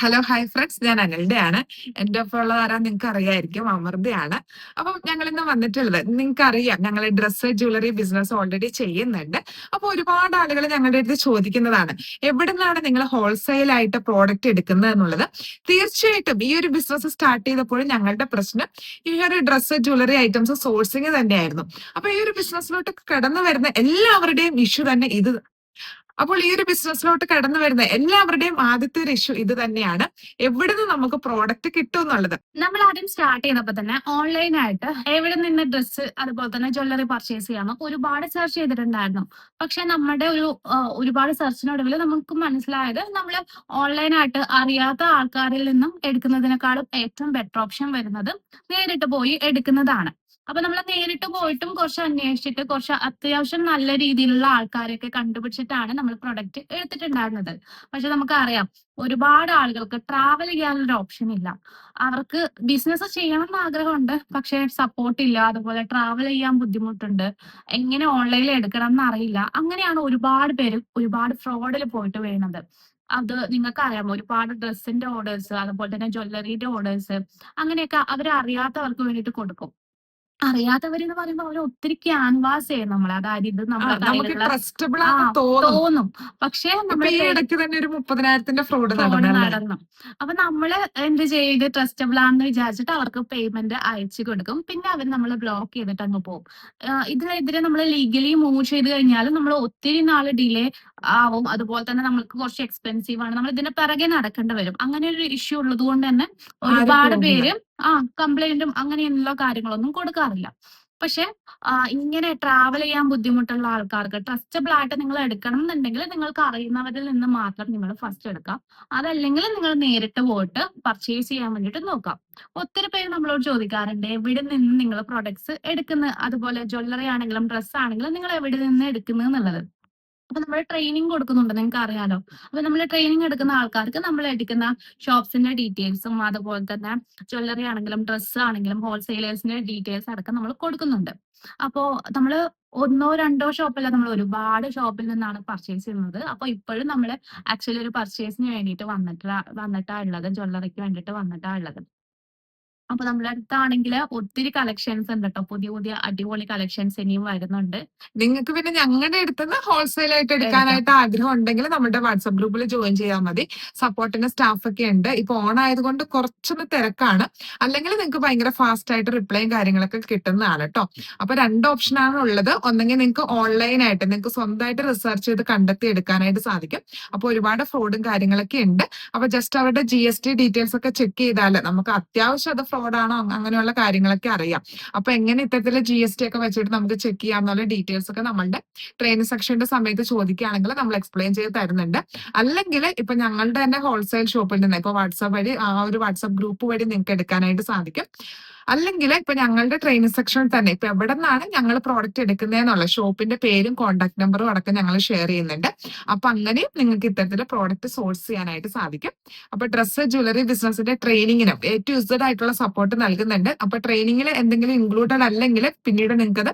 Hello hi friends, ഞാൻ അനൽഡയാണ്. എൻ്റെ ഒപ്പം ഉള്ളത് ആരാ നിങ്ങൾക്ക് അറിയായിരിക്കും, അമൃതയാണ്. അപ്പം ഞങ്ങൾ ഇന്ന് വന്നിട്ടുള്ളത് നിങ്ങൾക്ക് അറിയാം, ഞങ്ങൾ ഡ്രസ്സ് ജ്വല്ലറി ബിസിനസ് ഓൾറെഡി ചെയ്യുന്നുണ്ട്. അപ്പോൾ ഒരുപാട് ആളുകൾ ഞങ്ങളുടെ അടുത്ത് ചോദിക്കുന്നതാണ്, എവിടെ നിന്നാണ് നിങ്ങൾ ഹോൾസെയിൽ ആയിട്ട് പ്രോഡക്റ്റ് എടുക്കുന്നത് എന്നുള്ളത്. തീർച്ചയായിട്ടും ഈ ഒരു ബിസിനസ് സ്റ്റാർട്ട് ചെയ്തപ്പോഴും ഞങ്ങളുടെ പ്രശ്നം ഈ ഒരു ഡ്രസ്സ് ജ്വല്ലറി ഐറ്റംസ് സോഴ്സിങ് തന്നെയായിരുന്നു. അപ്പൊ ഈ ഒരു ബിസിനസ്സിലോട്ട് കടന്നു വരുന്ന എല്ലാവരുടെയും ഇഷ്യൂ തന്നെ ഇത്. അപ്പോൾ ഈ ഒരു ബിസിനസ്സിലോട്ട് കടന്നു വരുന്ന എല്ലാവരുടെയും ആദ്യത്തെ ഒരു ഇഷ്യൂ ഇത് തന്നെയാണ്, എവിടുന്ന് നമുക്ക് പ്രോഡക്റ്റ് കിട്ടും എന്നുള്ളത്. നമ്മൾ ആദ്യം സ്റ്റാർട്ട് ചെയ്തപ്പോ തന്നെ ഓൺലൈനായിട്ട് എവിടെ നിന്ന് ഡ്രസ്സ് അതുപോലെ തന്നെ ജ്വല്ലറി പർച്ചേസ് ചെയ്യാമോ ഒരുപാട് സെർച്ച് ചെയ്തിട്ടുണ്ടായിരുന്നു. പക്ഷെ നമ്മുടെ ഒരുപാട് സെർച്ചിനൊടുവിൽ നമുക്ക് മനസ്സിലായത് നമ്മൾ ഓൺലൈനായിട്ട് അറിയാത്ത ആൾക്കാരിൽ നിന്നും എടുക്കുന്നതിനേക്കാളും ഏറ്റവും ബെറ്റർ ഓപ്ഷൻ വരുന്നത് നേരിട്ട് പോയി എടുക്കുന്നതാണ്. അപ്പൊ നമ്മൾ നേരിട്ട് പോയിട്ടും കുറച്ച് അന്വേഷിച്ചിട്ട് കുറച്ച് അത്യാവശ്യം നല്ല രീതിയിലുള്ള ആൾക്കാരെയൊക്കെ കണ്ടുപിടിച്ചിട്ടാണ് നമ്മൾ പ്രൊഡക്റ്റ് എടുത്തിട്ടുണ്ടായിരുന്നത്. പക്ഷെ നമുക്കറിയാം ഒരുപാട് ആളുകൾക്ക് ട്രാവൽ ചെയ്യാനുള്ള ഓപ്ഷൻ ഇല്ല. അവർക്ക് ബിസിനസ് ചെയ്യണം എന്ന് ആഗ്രഹമുണ്ട്, പക്ഷെ സപ്പോർട്ട് ഇല്ല. അതുപോലെ ട്രാവൽ ചെയ്യാൻ ബുദ്ധിമുട്ടുണ്ട്. എങ്ങനെ ഓൺലൈനിൽ എടുക്കണം എന്ന് അറിയില്ല. അങ്ങനെയാണ് ഒരുപാട് പേര് ഒരുപാട് ഫ്രോഡിൽ പോയിട്ട് വീണത്. അത് നിങ്ങൾക്ക് അറിയാം, ഒരുപാട് ഡ്രസ്സിന്റെ ഓർഡേഴ്സ് അതുപോലെ തന്നെ ജ്വല്ലറിയുടെ ഓർഡേഴ്സ് അങ്ങനെയൊക്കെ അവരറിയാത്തവർക്ക് വേണ്ടിയിട്ട് കൊടുക്കും. അറിയാത്തവരെന്ന് പറയുമ്പോൾ അവര് ഒത്തിരി ക്യാൻവാസ് ചെയ്യും നമ്മളെ. അതായത് ഇത് നമ്മുടെ നമുക്ക് കയ്യിലുള്ള ട്രസ്റ്റബിൾ ആ ആണെന്ന് തോന്നും. തോന്നും. പക്ഷെ ഇപ്പൊ നമ്മള് ഈ ഇടയ്ക്ക് തന്നെ ഒരു 30,000 ഫ്രോഡ് ഫ്രോഡ് നടന്നല്ലേ? നടന്നു. അപ്പൊ നമ്മള് എന്ത് ചെയ്ത് ട്രസ്റ്റബിൾ ആണെന്ന് വിചാരിച്ചിട്ട് അവർക്ക് പേയ്മെന്റ് അയച്ചു കൊടുക്കും. പിന്നെ അവർ നമ്മളെ ബ്ലോക്ക് ചെയ്തിട്ട് അങ്ങ് പോകും. ഇതിനെതിരെ നമ്മൾ ലീഗലി മൂവ് ചെയ്ത് കഴിഞ്ഞാലും നമ്മൾ ഒത്തിരി നാള് ഡിലേ ആവും. അതുപോലെ തന്നെ നമ്മൾക്ക് കുറച്ച് എക്സ്പെൻസീവ് ആണ്. നമ്മൾ ഇതിന്റെ പിറകെ നടക്കേണ്ടി വരും. അങ്ങനെ ഒരു ഇഷ്യൂ ഉള്ളത് കൊണ്ട് തന്നെ ആരും ഒരുപാട് പോകില്ല. പേര് കംപ്ലൈന്റും അങ്ങനെയുള്ള കാര്യങ്ങളൊന്നും കൊടുക്കാറില്ല. പക്ഷെ ഇങ്ങനെ ട്രാവൽ ചെയ്യാൻ ബുദ്ധിമുട്ടുള്ള ആൾക്കാർക്ക് ട്രസ്റ്റബിൾ ആയിട്ട് നിങ്ങൾ എടുക്കണം എന്നുണ്ടെങ്കിൽ നിങ്ങൾക്ക് അറിയുന്നവരിൽ നിന്ന് മാത്രം നിങ്ങൾ ഫസ്റ്റ് എടുക്കാം. അതല്ലെങ്കിൽ നിങ്ങൾ നേരിട്ട് പോയിട്ട് പർച്ചേസ് ചെയ്യാൻ വേണ്ടിയിട്ട് നോക്കാം. ഒത്തിരി പേര് നമ്മളോട് ചോദിക്കാറുണ്ട്, എവിടെ നിന്ന് നിങ്ങൾ പ്രൊഡക്ട്സ് എടുക്കുന്നത്, അതുപോലെ ജ്വല്ലറി ആണെങ്കിലും ഡ്രസ്സ് ആണെങ്കിലും നിങ്ങൾ എവിടെ നിന്ന് എടുക്കുന്നത് എന്നുള്ളത്. അപ്പൊ നമ്മൾ ട്രെയിനിങ് കൊടുക്കുന്നുണ്ട്, നിങ്ങൾക്ക് അറിയാലോ. അപ്പൊ നമ്മൾ ട്രെയിനിങ് എടുക്കുന്ന ആൾക്കാർക്ക് നമ്മൾ എടുക്കുന്ന ഷോപ്സിന്റെ ഡീറ്റെയിൽസും അതുപോലെ തന്നെ ജ്വല്ലറി ആണെങ്കിലും ഡ്രസ്സ് ആണെങ്കിലും ഹോൾസെയിലേഴ്സിന്റെ ഡീറ്റെയിൽസ് അടക്കം നമ്മൾ കൊടുക്കുന്നുണ്ട്. അപ്പോ നമ്മള് ഒന്നോ രണ്ടോ ഷോപ്പല്ല, നമ്മൾ ഒരുപാട് ഷോപ്പിൽ നിന്നാണ് പർച്ചേസ് ചെയ്യുന്നത്. അപ്പൊ ഇപ്പോഴും നമ്മൾ ആക്ച്വലി ഒരു പർച്ചേസിന് വേണ്ടിയിട്ട് വന്നിട്ടാ ഉള്ളത്, ജ്വല്ലറിക്ക് വേണ്ടിയിട്ട് വന്നിട്ടാ ഉള്ളത്. അപ്പൊ നമ്മളെ അടുത്താണെങ്കിൽ ഒത്തിരി കളക്ഷൻസ് ഉണ്ട് കേട്ടോ. പുതിയ പുതിയ അടിപൊളി കളക്ഷൻസ് ഇനിയും വരുന്നുണ്ട്. നിങ്ങൾക്ക് പിന്നെ ഞങ്ങളുടെ അടുത്തുനിന്ന് ഹോൾസെയിൽ ആയിട്ട് എടുക്കാം. എടുക്കാനായിട്ട് ആഗ്രഹം ഉണ്ടെങ്കിൽ നമ്മുടെ വാട്സ്ആപ്പ് ഗ്രൂപ്പിൽ ജോയിൻ ചെയ്താൽ മതി. സപ്പോർട്ടിന് സ്റ്റാഫ് ഒക്കെ ഉണ്ട്. ഇപ്പൊ ഓൺ ആയതുകൊണ്ട് കുറച്ചൊന്ന് തിരക്കാണ്, അല്ലെങ്കിൽ നിങ്ങൾക്ക് ഭയങ്കര ഫാസ്റ്റ് ആയിട്ട് റിപ്ലൈയും കാര്യങ്ങളൊക്കെ കിട്ടുന്നതാണ് കേട്ടോ. അപ്പൊ രണ്ട് ഓപ്ഷനാണ് ഉള്ളത്. ഒന്നെങ്കിൽ നിങ്ങൾക്ക് ഓൺലൈനായിട്ട് നിങ്ങൾക്ക് സ്വന്തമായിട്ട് റിസർച്ച് ചെയ്ത് കണ്ടെത്തി എടുക്കാനായിട്ട് സാധിക്കും. അപ്പൊ ഒരുപാട് ഫ്രോഡും കാര്യങ്ങളൊക്കെ ഉണ്ട്. അപ്പൊ ജസ്റ്റ് അവരുടെ GST ഡീറ്റെയിൽസ് ഒക്കെ ചെക്ക് ചെയ്താൽ നമുക്ക് അത്യാവശ്യം അത് ഫ്രോഡാണോ അങ്ങനെയുള്ള കാര്യങ്ങളൊക്കെ അറിയാം. അപ്പൊ എങ്ങനെ ഇത്തരത്തില് GST ഒക്കെ വെച്ചിട്ട് നമുക്ക് ചെക്ക് ചെയ്യാന്നുള്ള ഡീറ്റെയിൽസ് ഒക്കെ നമ്മളുടെ ട്രെയിനിങ് സെക്ഷന്റെ സമയത്ത് ചോദിക്കുകയാണെങ്കിൽ നമ്മൾ എക്സ്പ്ലെയിൻ ചെയ്ത് തരുന്നുണ്ട്. അല്ലെങ്കിൽ ഇപ്പൊ ഞങ്ങളുടെ തന്നെ ഹോൾസെയിൽ ഷോപ്പിൽ നിന്ന് ഇപ്പൊ വാട്സാപ്പ് വഴി ആ ഒരു വാട്സാപ്പ് ഗ്രൂപ്പ് വഴി നിങ്ങൾക്ക് എടുക്കാനായിട്ട് സാധിക്കും. അല്ലെങ്കിൽ ഇപ്പൊ ഞങ്ങളുടെ ട്രെയിനിങ് സെക്ഷനിൽ തന്നെ ഇപ്പൊ എവിടെ നിന്നാണ് ഞങ്ങൾ പ്രോഡക്റ്റ് എടുക്കുന്നതെന്നുള്ള ഷോപ്പിന്റെ പേരും കോൺടാക്ട് നമ്പറും അടക്കം ഞങ്ങൾ ഷെയർ ചെയ്യുന്നുണ്ട്. അപ്പൊ അങ്ങനെയും നിങ്ങൾക്ക് ഇത്തരത്തില് പ്രോഡക്റ്റ് സോഴ്സ് ചെയ്യാനായിട്ട് സാധിക്കും. അപ്പൊ ഡ്രസ്സ് ജ്വല്ലറി ബിസിനസിന്റെ ട്രെയിനിങ്ങിനും A to Z ആയിട്ടുള്ള സപ്പോർട്ട് നൽകുന്നുണ്ട്. അപ്പൊ ട്രെയിനിങ്ങിൽ എന്തെങ്കിലും ഇൻക്ലൂഡഡ് അല്ലെങ്കിൽ പിന്നീട് നിങ്ങൾക്ക് അത്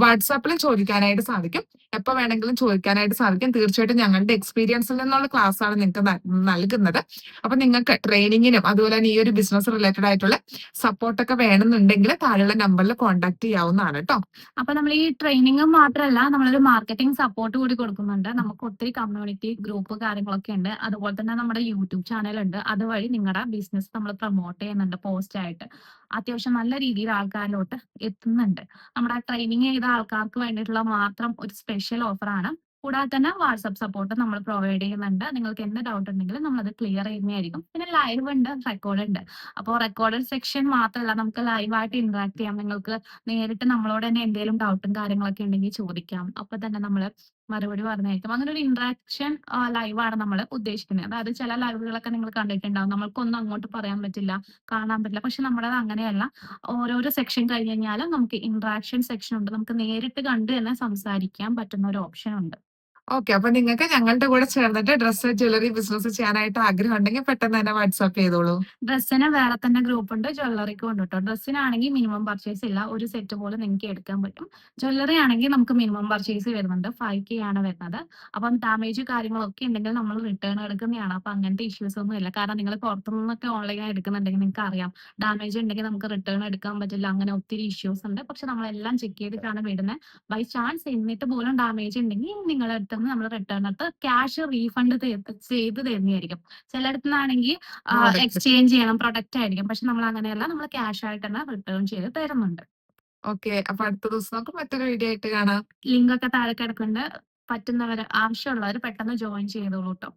വാട്സാപ്പിൽ ചോദിക്കാനായിട്ട് സാധിക്കും. എപ്പോ വേണമെങ്കിലും ചോദിക്കാനായിട്ട് സാധിക്കും. തീർച്ചയായിട്ടും ഞങ്ങളുടെ എക്സ്പീരിയൻസിൽ നിന്നുള്ള ക്ലാസ് ആണ് നിങ്ങൾക്ക് നൽകുന്നത്. അപ്പൊ നിങ്ങൾക്ക് ട്രെയിനിങ്ങിനും അതുപോലെ തന്നെ ഈ ഒരു ബിസിനസ് റിലേറ്റഡ് ആയിട്ടുള്ള സപ്പോർട്ടൊക്കെ വേണമെന്നുണ്ടെങ്കിൽ താഴെയുള്ള നമ്പറിൽ കോൺടാക്ട് ചെയ്യാവുന്നതാണ് കേട്ടോ. അപ്പൊ നമ്മൾ ഈ ട്രെയിനിങ് മാത്രമല്ല, നമ്മളൊരു മാർക്കറ്റിംഗ് സപ്പോർട്ട് കൂടി കൊടുക്കുന്നുണ്ട്. നമുക്ക് ഒത്തിരി കമ്മ്യൂണിറ്റി ഗ്രൂപ്പ് കാര്യങ്ങളൊക്കെ ഉണ്ട്. അതുപോലെ തന്നെ നമ്മുടെ യൂട്യൂബ് ചാനൽ ഉണ്ട്. അതുവഴി നിങ്ങളുടെ ബിസിനസ് നമ്മൾ പ്രൊമോട്ട് ചെയ്യുന്നുണ്ട്. പോസ്റ്റ് ആയിട്ട് അത്യാവശ്യം നല്ല രീതിയിൽ ആൾക്കാരിലോട്ട് എത്തുന്നുണ്ട്. നമ്മുടെ ട്രെയിനിങ് ചെയ്ത ആൾക്കാർക്ക് വേണ്ടിയിട്ടുള്ള മാത്രം ഒരു സ്പെഷ്യൽ ഓഫറാണ്. കൂടാതെ തന്നെ വാട്സ്ആപ്പ് സപ്പോർട്ട് നമ്മൾ പ്രൊവൈഡ് ചെയ്യുന്നുണ്ട്. നിങ്ങൾക്ക് എന്ത് ഡൗട്ട് ഉണ്ടെങ്കിലും നമ്മളത് ക്ലിയർ ചെയ്യുന്നതായിരിക്കും. പിന്നെ ലൈവ് ഉണ്ട്, റെക്കോർഡ് ഉണ്ട്. അപ്പോൾ റെക്കോർഡഡ് സെക്ഷൻ മാത്രമല്ല, നമുക്ക് ലൈവായിട്ട് ഇന്ററാക്ട് ചെയ്യാം. നിങ്ങൾക്ക് നേരിട്ട് നമ്മളോട് തന്നെ എന്തെങ്കിലും ഡൗട്ടും കാര്യങ്ങളൊക്കെ ഉണ്ടെങ്കിൽ ചോദിക്കാം. അപ്പൊ തന്നെ നമ്മൾ മറുപടി പറഞ്ഞേക്കും. അങ്ങനെ ഒരു ഇന്ററാക്ഷൻ ലൈവാണ് നമ്മൾ ഉദ്ദേശിക്കുന്നത്. അതായത് ചില ലൈവുകളൊക്കെ നിങ്ങൾ കണ്ടിട്ടുണ്ടാവും, നമ്മൾക്കൊന്നും അങ്ങോട്ട് പറയാൻ പറ്റില്ല, കാണാൻ പറ്റില്ല. പക്ഷെ നമ്മുടേത് അങ്ങനെയല്ല. ഓരോരോ സെക്ഷൻ കഴിഞ്ഞ് കഴിഞ്ഞാലും നമുക്ക് ഇന്ററാക്ഷൻ സെക്ഷൻ ഉണ്ട്. നമുക്ക് നേരിട്ട് കണ്ട് തന്നെ സംസാരിക്കാൻ പറ്റുന്ന ഒരു ഓപ്ഷൻ ഉണ്ട്. ഓക്കെ. അപ്പൊ നിങ്ങൾക്ക് ഞങ്ങളുടെ കൂടെ ചേർന്നിട്ട് ഡ്രസ്സ്, ജ്വല്ലറി ബിസിനസ് ചെയ്യാനായിട്ട് ആഗ്രഹം ഉണ്ടെങ്കിൽ പെട്ടെന്ന് തന്നെ വാട്സാപ്പ് ചെയ്തോളൂ. ഡ്രസ്സിന് വേറെ തന്നെ ഗ്രൂപ്പുണ്ട്. ജ്വല്ലറിക്കും ഉണ്ട് ട്ടോ. ഡ്രസ്സിനാണെങ്കിൽ മിനിമം പർച്ചേസ് ഇല്ല. ഒരു സെറ്റ് പോലും നിങ്ങക്ക് എടുക്കാൻ പറ്റും. ജ്വല്ലറി ആണെങ്കിൽ നമുക്ക് മിനിമം പർച്ചേസ് വരുന്നുണ്ട്. 5K ആണ് വരുന്നത്. അപ്പം ഡാമേജ് കാര്യങ്ങളൊക്കെ ഉണ്ടെങ്കിൽ നമ്മൾ റിട്ടേൺ എടുക്കുന്നതാണ്. അപ്പൊ അങ്ങനത്തെ ഇഷ്യൂസ് ഒന്നും ഇല്ല. കാരണം നിങ്ങൾ പുറത്തുനിന്നൊക്കെ ഓൺലൈനായി എടുക്കുന്നുണ്ടെങ്കിൽ നിങ്ങൾക്ക് അറിയാം. ഡാമേജ് ഉണ്ടെങ്കിൽ നമുക്ക് റിട്ടേൺ എടുക്കാൻ പറ്റില്ല. അങ്ങനെ ഒത്തിരി ഇഷ്യൂസ് ഉണ്ട്. പക്ഷെ നമ്മളെല്ലാം ചെക്ക് ചെയ്തിട്ടാണ് വിടുന്നത്. ബൈ ചാൻസ് എന്നിട്ട് പോലും ഡാമേജ് ഉണ്ടെങ്കിൽ നിങ്ങളുടെ അടുത്ത് നിന്ന് നമ്മൾ റിട്ടേൺ എടുത്ത് ക്യാഷ് റീഫണ്ട് ചെയ്ത് തരുന്നതായിരിക്കും. ചിലയിടത്തുനിന്നാണെങ്കിൽ പ്രോഡക്റ്റ്. എക്സ്ചേഞ്ച് ചെയ്യണം പ്രൊഡക്റ്റ് ആയിരിക്കും. പക്ഷെ നമ്മൾ അങ്ങനെയല്ല. നമ്മൾ ക്യാഷ് ആയിട്ട് തന്നെ റിട്ടേൺ ചെയ്ത് തരുന്നുണ്ട്. ഓക്കെ. അപ്പൊ അടുത്ത ദിവസം നമുക്ക് മറ്റൊരു വീഡിയോ ആയിട്ട് കാണാം. ലിങ്ക് ഒക്കെ താഴെ കിടക്കുന്നുണ്ട്. പറ്റുന്നവര് ആവശ്യമുള്ളവര് പെട്ടെന്ന് ജോയിൻ ചെയ്തോളൂ ട്ടോ.